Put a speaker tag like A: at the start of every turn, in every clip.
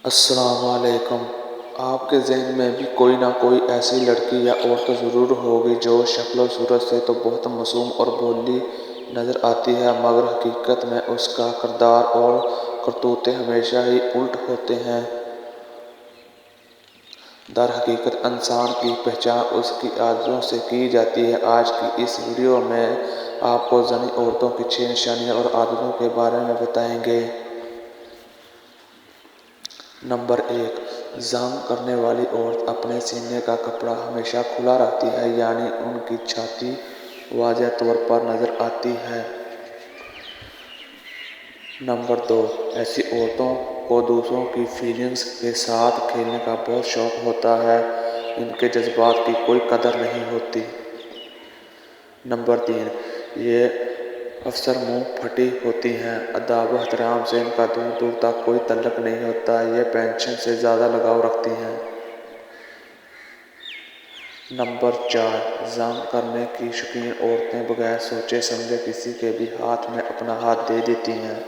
A: السلام علیکم۔ آپ کے ذہن میں بھی کوئی نہ کوئی ایسی لڑکی یا عورت ضرور ہوگی جو شکل و صورت سے تو بہت معصوم اور بھولی نظر آتی ہے، مگر حقیقت میں اس کا کردار اور کرتوتیں ہمیشہ ہی الٹ ہوتے ہیں۔ در حقیقت انسان کی پہچان اس کی عادتوں سے کی جاتی ہے۔ آج کی اس ویڈیو میں آپ کو زنی عورتوں کی 6 نشانیاں اور عادتوں کے بارے میں بتائیں گے۔ نمبر 1، زنگ کرنے والی عورت اپنے سینے کا کپڑا ہمیشہ کھلا رکھتی ہے، یعنی ان کی چھاتی واضح طور پر نظر آتی ہے۔ نمبر 2، ایسی عورتوں کو دوسروں کی فیلنگز کے ساتھ کھیلنے کا بہت شوق ہوتا ہے، ان کے جذبات کی کوئی قدر نہیں ہوتی۔ نمبر 3، یہ اکثر منہ پھٹی ہوتی ہیں، ادب و احترام سے ان کا دور دور تک کوئی تعلق نہیں ہوتا، یہ پینشن سے زیادہ لگاؤ رکھتی ہیں۔ نمبر 4، زنگ کرنے کی شوقین عورتیں بغیر سوچے سمجھے کسی کے بھی ہاتھ میں اپنا ہاتھ دے دیتی ہیں۔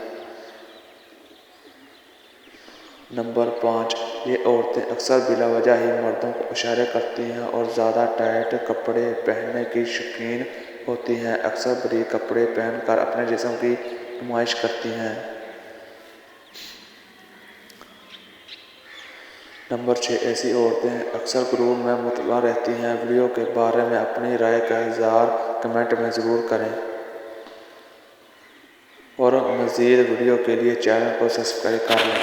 A: نمبر 5، یہ عورتیں اکثر بلا وجہ ہی مردوں کو اشارے کرتی ہیں اور زیادہ ٹائٹ کپڑے پہننے کی شوقین ہوتی ہیں، اکثر باریک کپڑے پہن کر اپنے جسم کی نمائش کرتی ہیں۔ نمبر 6، ایسی عورتیں اکثر غرور میں مبتلا رہتی ہیں۔ ویڈیو کے بارے میں اپنی رائے کا اظہار کمنٹ میں ضرور کریں اور مزید ویڈیو کے لیے چینل کو سبسکرائب کر لیں۔